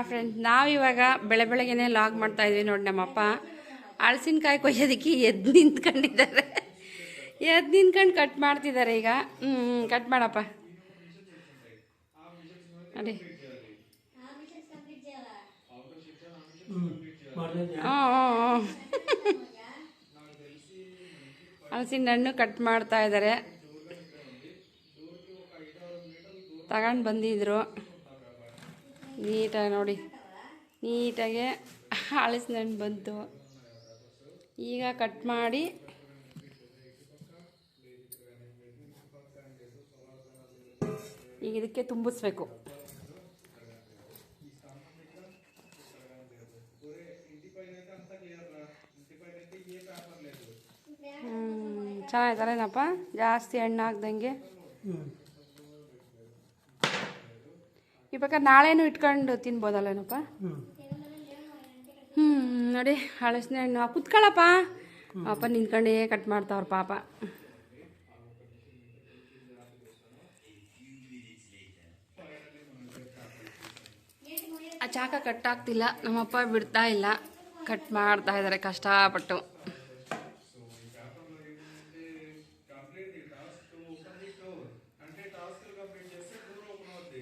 Friends ನಾವಿವಾಗ ಬೆಳಗ್ಗೆನೇ log ಮಾಡ್ತಾ ಇದ್ವಿ ನೋಡಿ. ನಮ್ಮಪ್ಪ ಹಳಸಿನಕಾಯಿ ಕೊಯ್ಯೋದಕ್ಕೆ ಎದ್ದು ನಿಂತ್ಕೊಂಡಿದ್ದಾರೆ. ಎದ್ದು ನಿಂತ್ಕೊಂಡು ಕಟ್ ಮಾಡ್ತಿದ್ದಾರೆ ಈಗ. ಕಟ್ ಮಾಡಪ್ಪ ನೋಡಿ. ಹಲಸಿನ ಹಣ್ಣು ಕಟ್ ಮಾಡ್ತಾ ಇದ್ದಾರೆ. ತಗೊಂಡು ಬಂದಿದ್ರು ನೀಟಾಗಿ ನೋಡಿ. ನೀಟಾಗೆ ಹಲಸಿನ ಹಣ್ಣು ಬಂತು. ಈಗ ಕಟ್ ಮಾಡಿ ಈಗ ಇದಕ್ಕೆ ತುಂಬಿಸ್ಬೇಕು. ಚೆನ್ನಾಗಿದ್ದಾರೇನಪ್ಪ, ಜಾಸ್ತಿ ಹಣ್ಣು ಹಾಕ್ದಂಗೆ. ಈ ಬೇಕಾದ್ರೆ ನಾಳೆನೂ ಇಟ್ಕೊಂಡು ತಿನ್ಬೋದಲ್ಲೇನಪ್ಪ. ನೋಡಿ ಹಳಸಿನ ಹಣ್ಣು. ಕುತ್ಕೊಳ್ಳಪ್ಪ. ಅಪ್ಪ ನಿಂತ್ಕೊಂಡೇ ಕಟ್ ಮಾಡ್ತಾವ್ರ ಪಾಪ. ಆ ಚಾಕ ಕಟ್ ಆಗ್ತಿಲ್ಲ, ನಮ್ಮಪ್ಪ ಬಿಡ್ತಾ ಇಲ್ಲ, ಕಟ್ ಮಾಡ್ತಾ ಇದ್ದಾರೆ ಕಷ್ಟಪಟ್ಟು.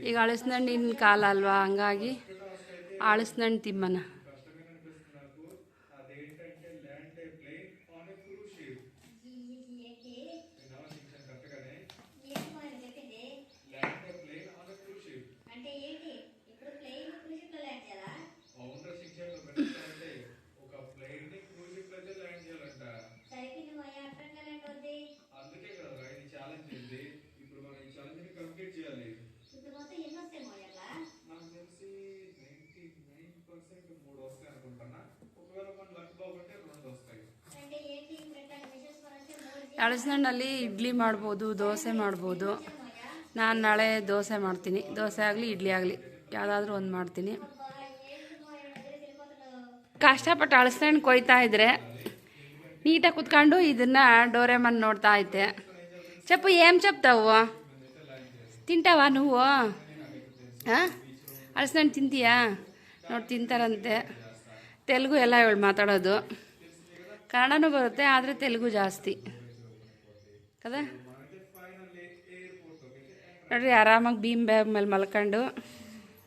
ಈಗ ಹಳಸಿನ ಹಣ್ಣಿನ ಕಾಲ ಅಲ್ವಾ, ಹಂಗಾಗಿ ಹಳಸಿನ ಹಣ್ಣು ತಿಮ್ಮನ. ಹಳಸಿನ ಹಣ್ಣಲ್ಲಿ ಇಡ್ಲಿ ಮಾಡ್ಬೋದು, ದೋಸೆ ಮಾಡ್ಬೋದು. ನಾನು ನಾಳೆ ದೋಸೆ ಮಾಡ್ತೀನಿ. ದೋಸೆ ಆಗಲಿ ಇಡ್ಲಿ ಆಗಲಿ ಯಾವುದಾದ್ರೂ ಒಂದು ಮಾಡ್ತೀನಿ. ಕಷ್ಟಪಟ್ಟು ಹಳಸಿನ ಹಣ್ಣು ಕೊಯ್ತಾ ಇದ್ರೆ ನೀಟಾಗಿ ಕುತ್ಕೊಂಡು ಇದನ್ನು ಡೋರೆಮನ್ ನೋಡ್ತಾ ಐತೆ. ಚಪ್ಪು ಏಮ್ ಚಪ್ತಾವು ತಿಂತಾವ ನೀವು? ಹಾಂ, ಹಳಸಿನ ಹಣ್ಣು ತಿಂತೀಯಾ? ನೋಡಿ ತಿಂತಾರಂತೆ. ತೆಲುಗು ಎಲ್ಲ ಇವಳು ಮಾತಾಡೋದು. ಕನ್ನಡನೂ ಬರುತ್ತೆ, ಆದರೆ ತೆಲುಗು ಜಾಸ್ತಿ ಕದಾ. ನೋಡ್ರಿ ಆರಾಮಾಗಿ ಬೀಮ್ ಬ್ಯಾಗ್ ಮೇಲೆ ಮಲ್ಕೊಂಡು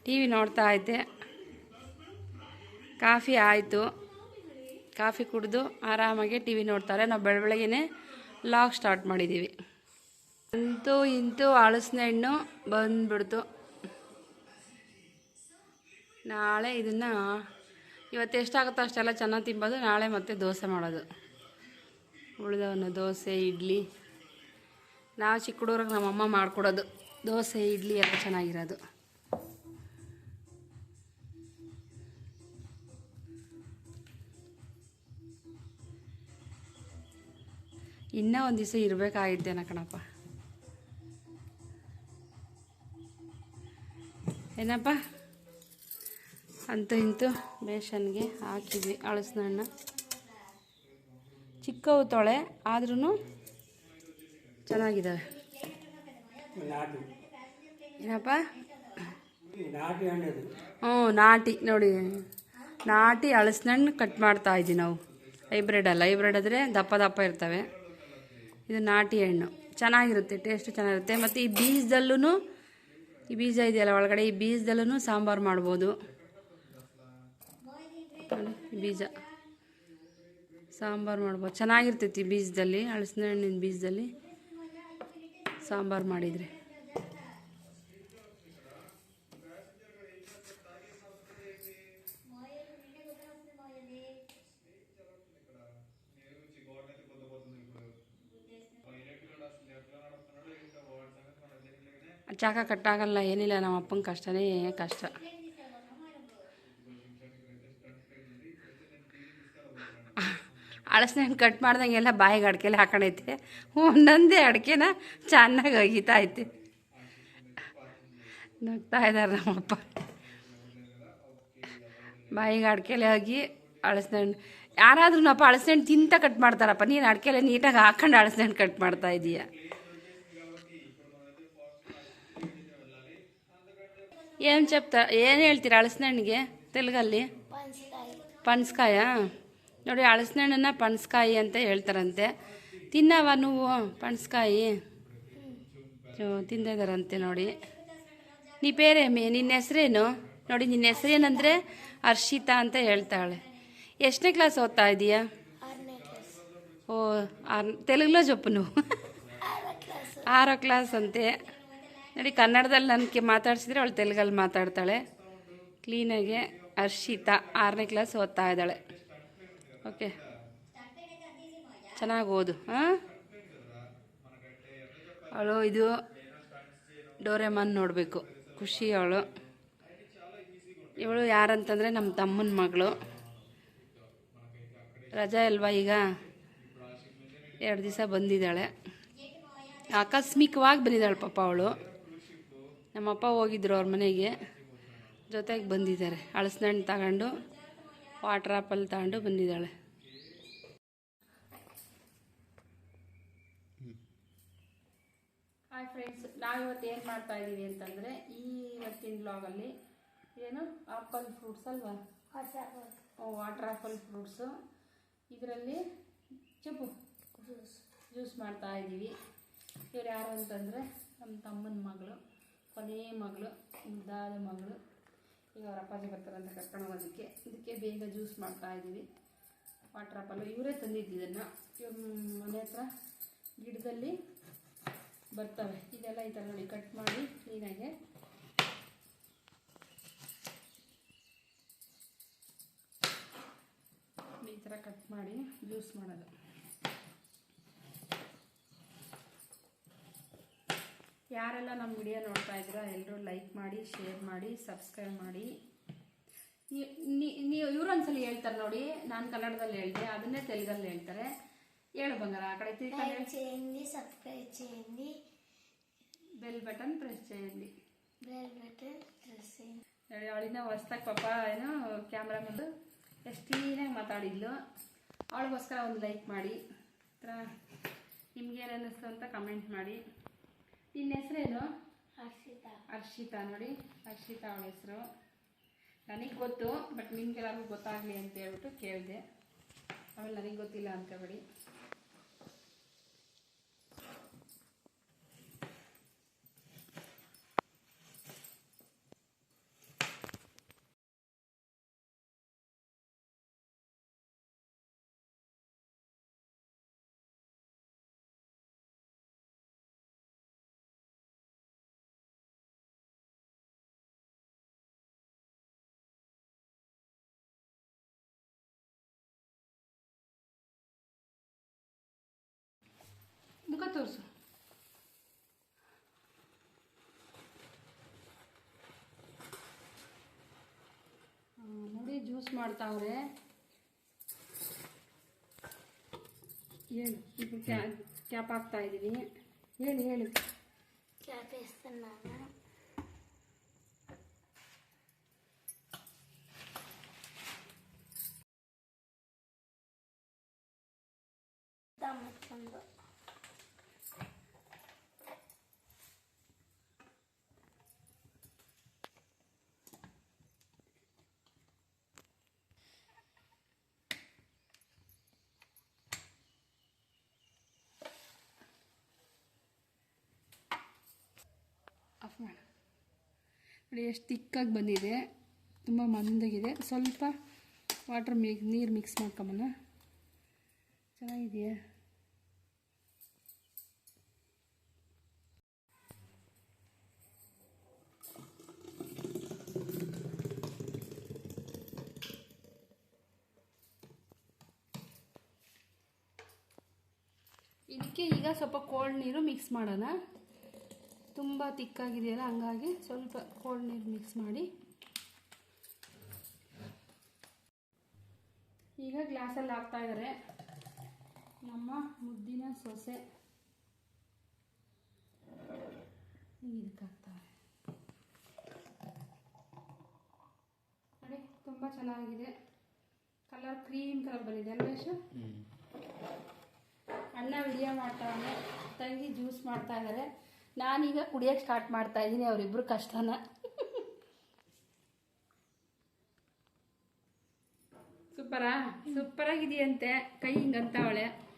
ಟಿ ವಿ ನೋಡ್ತಾ ಐತೆ. ಕಾಫಿ ಆಯಿತು, ಕಾಫಿ ಕುಡಿದು ಆರಾಮಾಗಿ ಟಿ ವಿ ನೋಡ್ತಾರೆ. ನಾವು ಬೆಳಗ್ಗೆನೇ ಲಾಗ್ ಸ್ಟಾರ್ಟ್ ಮಾಡಿದ್ದೀವಿ. ಅಂತೂ ಇಂತೂ ಹಳಸಿನ ಹಣ್ಣು ಬಂದ್ಬಿಡ್ತು. ನಾಳೆ ಇದನ್ನು ಇವತ್ತು ಎಷ್ಟಾಗುತ್ತೋ ಅಷ್ಟೆಲ್ಲ ಚೆನ್ನಾಗಿ ತಿನ್ಬೋದು. ನಾಳೆ ಮತ್ತೆ ದೋಸೆ ಮಾಡೋದು. ಉಳಿದವನು ದೋಸೆ ಇಡ್ಲಿ. ನಾವು ಚಿಕ್ಕ ಹುಡುಗ್ರಿಗೆ ನಮ್ಮಮ್ಮ ಮಾಡಿಕೊಡೋದು ದೋಸೆ ಇಡ್ಲಿ ಎಲ್ಲ ಚೆನ್ನಾಗಿರೋದು. ಇನ್ನೂ ಒಂದು ದಿವಸ ಇರಬೇಕಾಗಿದ್ದೇನ ಕಣಪ್ಪ. ಏನಪ್ಪ, ಅಂತೂ ಇಂತೂ ಬೇಷನ್ಗೆ ಹಾಕಿದ್ವಿ ಹಳಸಿನ ಹಣ್ಣು. ಚಿಕ್ಕವು ತೊಳೆ ಆದ್ರೂ ಚೆನ್ನಾಗಿದ್ದಾವೆ. ಏನಪ್ಪ? ನಾಟಿ ನೋಡಿ. ನಾಟಿ ಹಳಸಿನ ಹಣ್ಣು ಕಟ್ ಮಾಡ್ತಾ ಇದ್ದೀವಿ ನಾವು. ಹೈಬ್ರಿಡ್ ಅಲ್ಲ. ಹೈಬ್ರಿಡ್ ಆದರೆ ದಪ್ಪ ದಪ್ಪ ಇರ್ತವೆ. ಇದು ನಾಟಿ ಹಣ್ಣು ಚೆನ್ನಾಗಿರುತ್ತೆ, ಟೇಸ್ಟು ಚೆನ್ನಾಗಿರುತ್ತೆ. ಮತ್ತು ಈ ಬೀಜದಲ್ಲೂ, ಈ ಬೀಜ ಇದೆಯಲ್ಲ ಒಳಗಡೆ, ಈ ಬೀಜದಲ್ಲೂ ಸಾಂಬಾರು ಮಾಡ್ಬೋದು. ಬೀಜ ಸಾಂಬಾರು ಮಾಡ್ಬೋದು, ಚೆನ್ನಾಗಿರ್ತೈತಿ. ಬೀಜದಲ್ಲಿ, ಹಳಸಿನ ಹಣ್ಣಿನ ಬೀಜದಲ್ಲಿ ಸಾಂಬಾರು ಮಾಡಿದರೆ. ಚಾಕ ಕಟ್ಟಾಗಲ್ಲ, ಏನಿಲ್ಲ. ನಮ್ಮ ಅಪ್ಪನ ಕಷ್ಟನೇ ಕಷ್ಟ. ಹಳಸಿನ ಹಣ್ಣು ಕಟ್ ಮಾಡ್ದಂಗೆಲ್ಲ ಬಾಯಿಗೆ ಅಡಿಕೆಲ್ಲ ಹಾಕೊಂಡೈತೆ. ಒಂದೊಂದೇ ಅಡಿಕೆನ ಚೆನ್ನಾಗಿ ಅಗಿತಾ ಐತೆ. ನಗ್ತಾ ಇದ್ದಾರೆ ನಮ್ಮಪ್ಪ. ಬಾಯಿಗೆ ಅಡಿಕೆಲೆ ಹೋಗಿ ಹಳಸಿನ ಹಣ್ಣು. ಯಾರಾದ್ರೂ ಹಳಸಿನ ಹಣ್ಣು ತಿಂತ ಕಟ್ ಮಾಡ್ತಾರಪ್ಪ. ನೀನು ಅಡಿಕೆಲೆ ನೀಟಾಗಿ ಹಾಕೊಂಡು ಹಳಸಿನ ಹಣ್ಣು ಕಟ್ ಮಾಡ್ತಾ ಇದೀಯ. ಏನು ಏನು ಹೇಳ್ತೀರಾ ಹಣ್ಣುಗೆ ತೆಲುಗಲ್ಲಿ? ಪನ್ಸ್ಕಾಯ. ನೋಡಿ ಹಣ್ಣನ್ನ ಪನ್ಸ್ಕಾಯಿ ಅಂತ ಹೇಳ್ತಾರಂತೆ. ತಿನ್ನವ ನೀವು ಪನ್ಸ್ಕಾಯಿ? ತಿಂದಿದ್ದಾರಂತೆ ನೋಡಿ. ನೀ ಪೇರೇಮಿ, ನಿನ್ನ ಹೆಸ್ರೇನು? ನೋಡಿ ನಿನ್ನ ಹೆಸ್ರೇನಂದರೆ ಹರ್ಷಿತಾ ಅಂತ ಹೇಳ್ತಾಳೆ. ಎಷ್ಟನೇ ಕ್ಲಾಸ್ ಓದ್ತಾ ಇದೀಯಾ? ಓ ತೆಲುಗುలో చెప్పు నువ్వు. 6ನೇ ಕ್ಲಾಸ್ ಅಂತೆ ನೋಡಿ. ಕನ್ನಡದಲ್ಲಿ ನನಗೆ ಮಾತಾಡ್ಸಿದ್ರೆ ಅವಳು ತೆಲುಗಲ್ಲಿ ಮಾತಾಡ್ತಾಳೆ ಕ್ಲೀನಾಗೆ. ಹರ್ಷಿತಾ 6ನೇ ಕ್ಲಾಸ್ ಓದ್ತಾ ಇದ್ದಾಳೆ. ಓಕೆ, ಚೆನ್ನಾಗಿ ಓದು. ಹಾಂ, ಅವಳು ಇದು ಡೋರೆಮಾನ್ ನೋಡಬೇಕು, ಖುಷಿ ಅವಳು. ಇವಳು ಯಾರಂತಂದರೆ ನಮ್ಮ ತಮ್ಮನ ಮಗಳು. ರಜಾ ಅಲ್ವಾ ಈಗ, 2 ದಿವಸ ಬಂದಿದ್ದಾಳೆ. ಆಕಸ್ಮಿಕವಾಗಿ ಬಂದಿದ್ದಾಳೆ ಪಾಪ ಅವಳು. ನಮ್ಮಪ್ಪ ಹೋಗಿದ್ರು ಅವ್ರ ಮನೆಗೆ, ಜೊತೆಗೆ ಬಂದಿದ್ದಾರೆ. ಹಣ್ಣು ತಗೊಂಡು ವಾಟರ್ ಆಪಲ್ ತಗೊಂಡು ಬಂದಿದ್ದಾಳೆ. ಹಾಯ್ ಫ್ರೆಂಡ್ಸ್, ನಾವಿವತ್ತು ಏನು ಮಾಡ್ತಾ ಇದ್ದೀವಿ ಅಂತಂದರೆ, ಇವತ್ತಿನ ಬ್ಲಾಗಲ್ಲಿ ಏನು ಆಪಲ್ ಫ್ರೂಟ್ಸ್ ಅಲ್ವಾ, ವಾಟರ್ ಆಪಲ್ ಫ್ರೂಟ್ಸು, ಇದರಲ್ಲಿ ಚಿಪ್ಪು ಜ್ಯೂಸ್ ಮಾಡ್ತಾ ಇದ್ದೀವಿ. ಇವ್ರು ಯಾರು ಅಂತಂದರೆ ನಮ್ಮ ತಮ್ಮನ ಮಗಳು, ಕೊನೆಯ ಮಗಳು, ಮುದ್ದಾದ ಮಗಳು. ಈಗ ಅವ್ರ ಅಪ್ಪಾಜಿ ಬರ್ತಾರಂತ ಕರ್ಕೊಂಡು ಹೋಗೋದಕ್ಕೆ, ಇದಕ್ಕೆ ಬೇಗ ಜ್ಯೂಸ್ ಮಾಡ್ತಾ ಇದ್ದೀವಿ. ವಾಟರ್ ಆಪಲ್ಲು ಇವರೇ ತಂದಿದ್ದಿದ್ದನ್ನು. ಇವ್ರ ಮನೆ ಹತ್ರ ಗಿಡದಲ್ಲಿ ಬರ್ತವೆ. ಇದೆಲ್ಲ ಈ ಥರ ನೋಡಿ ಕಟ್ ಮಾಡಿ ಕ್ಲೀನಾಗೆ ಈ ಥರ ಕಟ್ ಮಾಡಿ ಜ್ಯೂಸ್ ಮಾಡೋದು. ಯಾರೆಲ್ಲ ನಮ್ಮ ವಿಡಿಯೋ ನೋಡ್ತಾ ಇದ್ದೀರಾ ಎಲ್ಲರೂ ಲೈಕ್ ಮಾಡಿ, ಶೇರ್ ಮಾಡಿ, ಸಬ್ಸ್ಕ್ರೈಬ್ ಮಾಡಿ. ನೀವು ಇವರೊಂದ್ಸಲ ಹೇಳ್ತಾರೆ ನೋಡಿ, ನಾನು కన్నడದಲ್ಲಿ ಹೇಳಿದೆ, ಅದನ್ನೇ తెలుగులో ಹೇಳ್ತಾರೆ. ಹೇಳು ಬಂಗಾರ, ఆ కಡೆ చేయండి, సబ్స్క్రైబ్ చేయండి, బెల్ బటన్ ప్రెస్ చేయండి. ಅವಳಿನ ಹೊಸ್ದಾಗಿ ಪಾಪ ಏನೋ ಕ್ಯಾಮ್ರಾ ಮುಂದೆ ಎಷ್ಟು ಕ್ಲೀನಾಗಿ ಮಾತಾಡಿದ್ಲು. ಅವಳಿಗೋಸ್ಕರ ಒಂದು ಲೈಕ್ ಮಾಡಿ. ನಿಮ್ಗೇನು ಅನ್ನಿಸ್ತು ಅಂತ ಕಮೆಂಟ್ ಮಾಡಿ. ನಿನ್ನ ಹೆಸರೇನು? ಹರ್ಷಿತಾ. ನೋಡಿ ಹರ್ಷಿತಾ ಅವಳ ಹೆಸರು. ನನಗೆ ಗೊತ್ತು, ಬಟ್ ನಿಮ್ಗೆಲ್ಲರಿಗೂ ಗೊತ್ತಾಗಲಿ ಅಂತ ಹೇಳ್ಬಿಟ್ಟು ಕೇಳಿದೆ. ಆಮೇಲೆ ನನಗೆ ಗೊತ್ತಿಲ್ಲ ಅನ್ಕೋಬೇಡಿ. ಮುಖ ತೋರಿಸು. ನೋಡಿ ಜ್ಯೂಸ್ ಮಾಡ್ತಾವ್ರೆ. ಹೇಳು, ಈಗ ಕ್ಯಾಪ್ ಹಾಕ್ತಾ ಇದ್ದೀನಿ. ಹೇಳು. ಕ್ಯಾಪ್ వేస్తాను ನಾನು. ಆಫ್ ಮಾಡು. ನೋಡಿ ಎಷ್ಟು ತಿಕ್ಕಾಗಿ ಬಂದಿದೆ, ತುಂಬ ಮಂದಾಗಿದೆ. ಸ್ವಲ್ಪ ನೀರು ಮಿಕ್ಸ್ ಮಾಡ್ಕೊಂಬನ. ಚೆನ್ನಾಗಿದೆಯಾ? ಇದಕ್ಕೆ ಈಗ ಸ್ವಲ್ಪ ಕೋಲ್ಡ್ ನೀರು ಮಿಕ್ಸ್ ಮಾಡೋಣ. ತುಂಬ ತಿಕ್ಕಾಗಿದೆಯಲ್ಲ, ಹಂಗಾಗಿ ಸ್ವಲ್ಪ ಕೋಲ್ಡ್ ನೀರು ಮಿಕ್ಸ್ ಮಾಡಿ ಈಗ ಗ್ಲಾಸಲ್ಲಿ ಹಾಕ್ತಾ ಇದ್ದಾರೆ ನಮ್ಮ ಮುದ್ದಿನ ಸೊಸೆ. ಇದಕ್ಕೆ ಹಾಕ್ತಾರೆ ನೋಡಿ, ತುಂಬ ಚೆನ್ನಾಗಿದೆ. ಕಲರ್ ಕ್ರೀಮ್ ಕಲರ್ ಬಂದಿದೆ ಅಲ್ವೇಶು. ಅಣ್ಣ ವಿಡಿಯೋ ಮಾಡ್ತಾನೆ, ತಂಗಿ ಜ್ಯೂಸ್ ಮಾಡ್ತಾ ಇದ್ದಾರೆ. ನಾನೀಗ ಕುಡಿಯೋಕ್ಕೆ ಸ್ಟಾರ್ಟ್ ಮಾಡ್ತಾ ಇದ್ದೀನಿ. ಅವರಿಬ್ಬರು ಕಷ್ಟನ ಸೂಪರಾಗಿದೆಯಂತೆ, ಕೈ ಹಿಂಗಂತವಳೆ.